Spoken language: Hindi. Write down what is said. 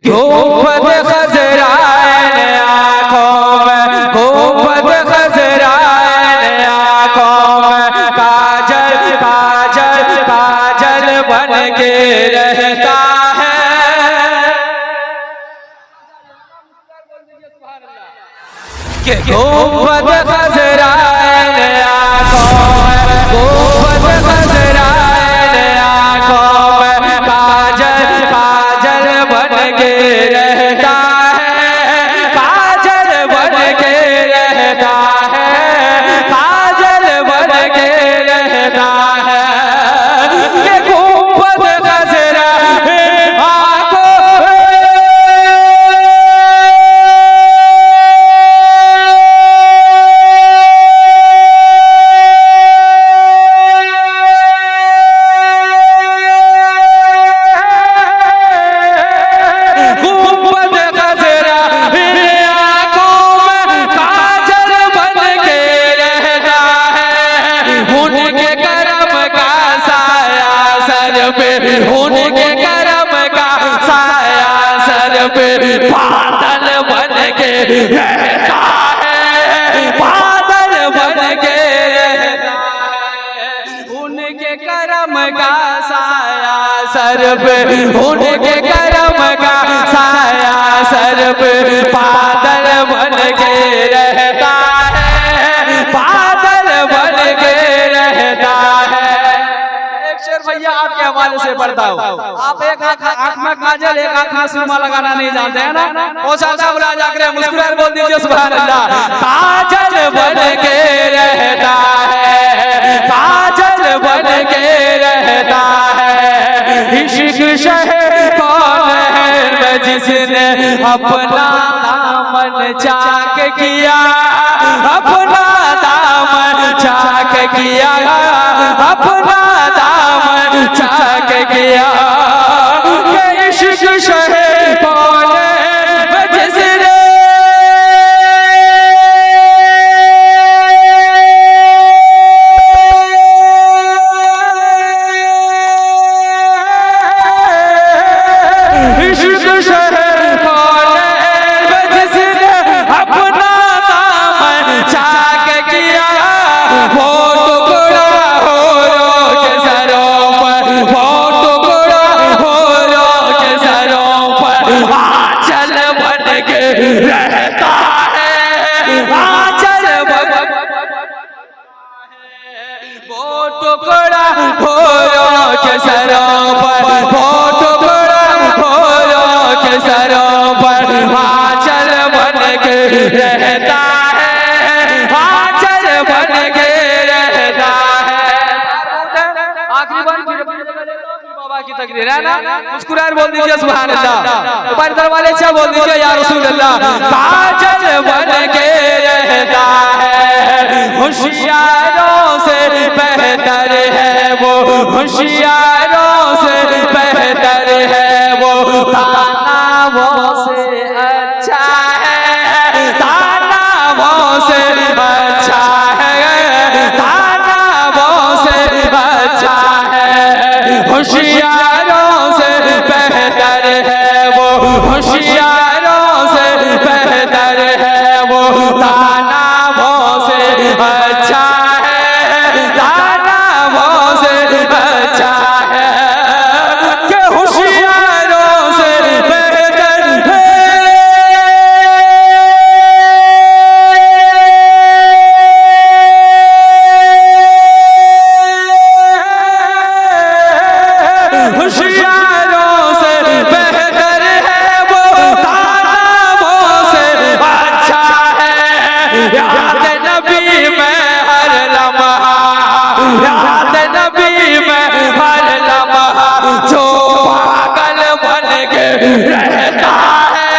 गुंबद खज़राइन आँखों में, गुंबद खज़राइन आँखों में, काजल काजल काजल बन के रहता है। कि गुंबद खज़राइन आँखों में, गुंबद खज़राइन आँखों में, काजल काजल बन के रहता है, काजल बन के रहता है, काजल बन के रहता है। ये गुंबद खज़राइन आँखों उनके करम का साया सर पे बादल बन के रहता है, बादल बन के रहता है। उनके करम का साया सर पे, उनके करम का साया सर पे बादल बन के रहता है, बादल बन के रहता है। भैया आपके हवाले से पढ़ता हूँ। आप एक आँख में काजल, एक आँख में सुरमा लगाना नहीं जानते हैं ना? वो सादा बुला जाकर मुस्कुराए बोल दीजिए सुभान अल्लाह। काजल बन के रहता है, काजल बन के रहता है। इश्क शहर कौन है जिसने अपना दामन चाक किया, अपना दामन चाक किया, अपना चाक किया। ये इश्क शहर कौन है जिसने इश्क शहर कौन है जिसने अपना दामन चाक किया। वो टुकड़ा हो के सरों पर, वो टुकड़ा हो के सरों पर आंचल बन के रहता है, आंचल बन वो टुकड़ा हो के सरों पर, वो टुकड़ा हो के सरों पर आंचल बन के रहता है, आंचल बन के रहता है। आखिरी बार बाबा की तकरीर है ना? मुस्कुराए बोल दीजिए सुभान अल्लाह। ऊपर दरवाजे से बोल दीजिए या रसूल अल्लाह। काजल बन के रहता है, होशियारों से बेहतर है वो, होशियारों से बेहतर है वो, दानाओं से अच्छा है, दानाओं से अच्छा है, दानाओं से अच्छा है। होशियारों से बेहतर है वो, होशियारों से बेहतर है वो, दानाओं से अच्छा है, दानाओं से अच्छा है। कि होशियारों से बेहतर है। होशियारों से बेहतर है वो, दानाओं से अच्छा है। याद नबी में हर लम्हा, याद नबी में हर लम्हा जो पागल बन के रहता है।